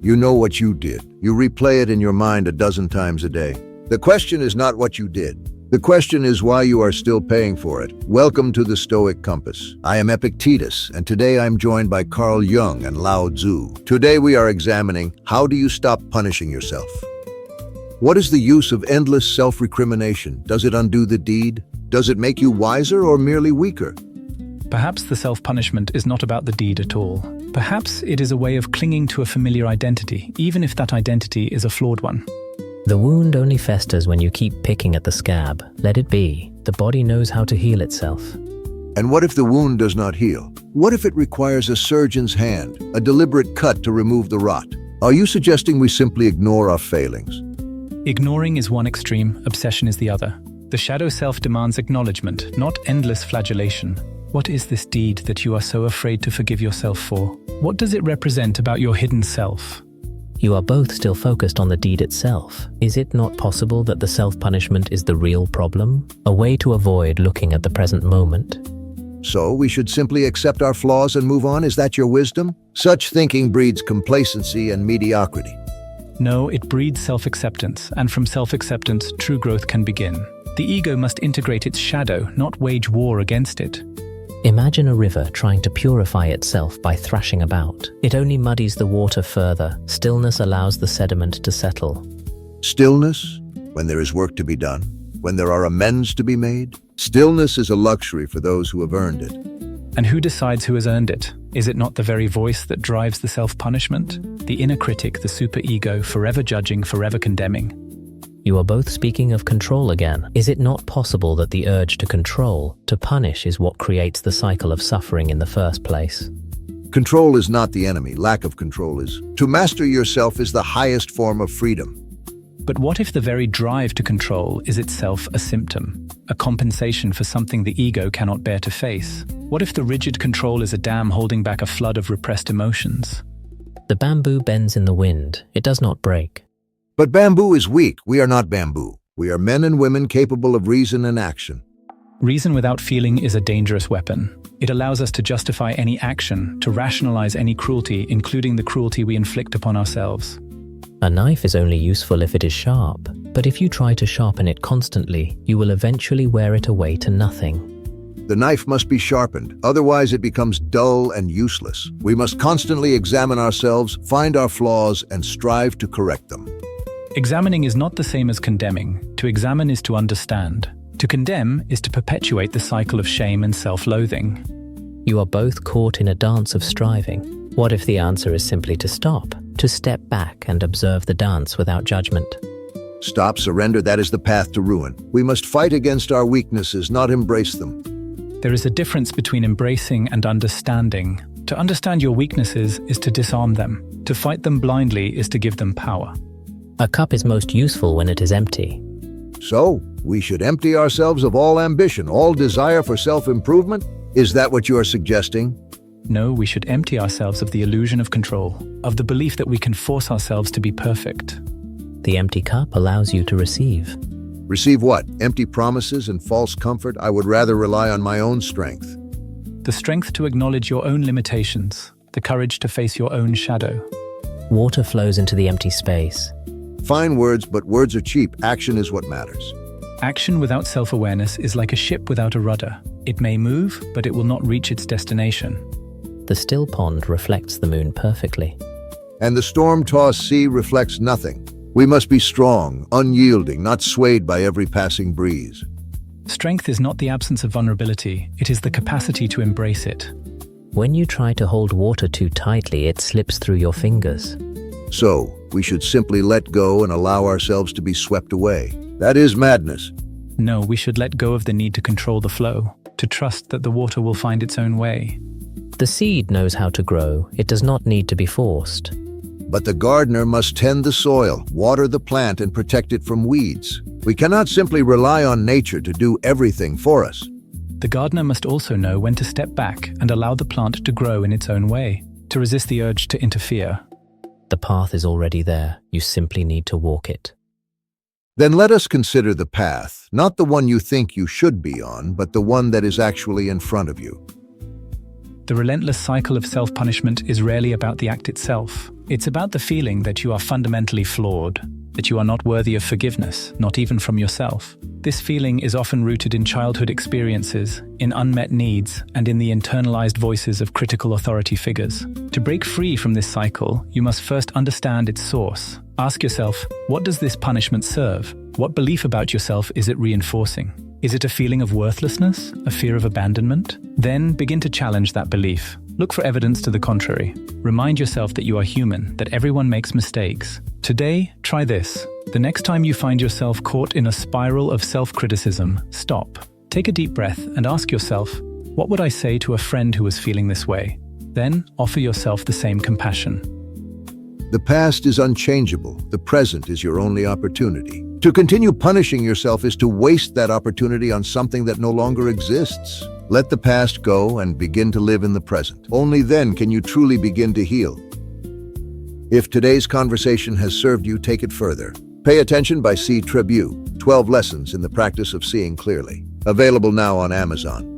You know what you did. You replay it in your mind a dozen times a day. The question is not what you did. The question is why you are still paying for it. Welcome to the Stoic Compass. I am Epictetus, and today I'm joined by Jung and Laozi. Today we are examining how do you stop punishing yourself? What is the use of endless self-recrimination? Does it undo the deed? Does it make you wiser or merely weaker? Perhaps the self-punishment is not about the deed at all. Perhaps it is a way of clinging to a familiar identity, even if that identity is a flawed one. The wound only festers when you keep picking at the scab. Let it be. The body knows how to heal itself. And what if the wound does not heal? What if it requires a surgeon's hand, a deliberate cut to remove the rot? Are you suggesting we simply ignore our failings? Ignoring is one extreme, obsession is the other. The shadow self demands acknowledgement, not endless flagellation. What is this deed that you are so afraid to forgive yourself for? What does it represent about your hidden self? You are both still focused on the deed itself. Is it not possible that the self-punishment is the real problem? A way to avoid looking at the present moment? So we should simply accept our flaws and move on? Is that your wisdom? Such thinking breeds complacency and mediocrity. No, it breeds self-acceptance, and from self-acceptance, true growth can begin. The ego must integrate its shadow, not wage war against it. Imagine a river trying to purify itself by thrashing about. It only muddies the water further. Stillness allows the sediment to settle. Stillness? When there is work to be done? When there are amends to be made? Stillness is a luxury for those who have earned it. And who decides who has earned it? Is it not the very voice that drives the self-punishment? The inner critic, the superego, forever judging, forever condemning. You are both speaking of control again. Is it not possible that the urge to control, to punish, is what creates the cycle of suffering in the first place? Control is not the enemy. Lack of control is. To master yourself is the highest form of freedom. But what if the very drive to control is itself a symptom, a compensation for something the ego cannot bear to face? What if the rigid control is a dam holding back a flood of repressed emotions? The bamboo bends in the wind. It does not break. But bamboo is weak. We are not bamboo. We are men and women capable of reason and action. Reason without feeling is a dangerous weapon. It allows us to justify any action, to rationalize any cruelty, including the cruelty we inflict upon ourselves. A knife is only useful if it is sharp, but if you try to sharpen it constantly, you will eventually wear it away to nothing. The knife must be sharpened, otherwise it becomes dull and useless. We must constantly examine ourselves, find our flaws, and strive to correct them. Examining is not the same as condemning. To examine is to understand. To condemn is to perpetuate the cycle of shame and self-loathing. You are both caught in a dance of striving. What if the answer is simply to stop, to step back and observe the dance without judgment? Stop, surrender, that is the path to ruin. We must fight against our weaknesses, not embrace them. There is a difference between embracing and understanding. To understand your weaknesses is to disarm them. To fight them blindly is to give them power. A cup is most useful when it is empty. So, we should empty ourselves of all ambition, all desire for self-improvement? Is that what you are suggesting? No, we should empty ourselves of the illusion of control, of the belief that we can force ourselves to be perfect. The empty cup allows you to receive. Receive what? Empty promises and false comfort? I would rather rely on my own strength. The strength to acknowledge your own limitations, the courage to face your own shadow. Water flows into the empty space. Fine words, but words are cheap. Action is what matters. Action without self-awareness is like a ship without a rudder. It may move, but it will not reach its destination. The still pond reflects the moon perfectly. And the storm-tossed sea reflects nothing. We must be strong, unyielding, not swayed by every passing breeze. Strength is not the absence of vulnerability, it is the capacity to embrace it. When you try to hold water too tightly, it slips through your fingers. So, we should simply let go and allow ourselves to be swept away. That is madness. No, we should let go of the need to control the flow, to trust that the water will find its own way. The seed knows how to grow. It does not need to be forced. But the gardener must tend the soil, water the plant, and protect it from weeds. We cannot simply rely on nature to do everything for us. The gardener must also know when to step back and allow the plant to grow in its own way, to resist the urge to interfere. The path is already there. You simply need to walk it. Then let us consider the path, not the one you think you should be on, but the one that is actually in front of you. The relentless cycle of self-punishment is rarely about the act itself. It's about the feeling that you are fundamentally flawed, that you are not worthy of forgiveness, not even from yourself. This feeling is often rooted in childhood experiences, in unmet needs, and in the internalized voices of critical authority figures. To break free from this cycle, you must first understand its source. Ask yourself, what does this punishment serve? What belief about yourself is it reinforcing? Is it a feeling of worthlessness, a fear of abandonment? Then begin to challenge that belief. Look for evidence to the contrary. Remind yourself that you are human, that everyone makes mistakes. Today, try this. The next time you find yourself caught in a spiral of self-criticism, stop. Take a deep breath and ask yourself, what would I say to a friend who was feeling this way? Then offer yourself the same compassion. The past is unchangeable. The present is your only opportunity. To continue punishing yourself is to waste that opportunity on something that no longer exists. Let the past go and begin to live in the present. Only then can you truly begin to heal. If today's conversation has served you, take it further. Pay Attention by C. Tribute, 12 Lessons in the Practice of Seeing Clearly. Available now on Amazon.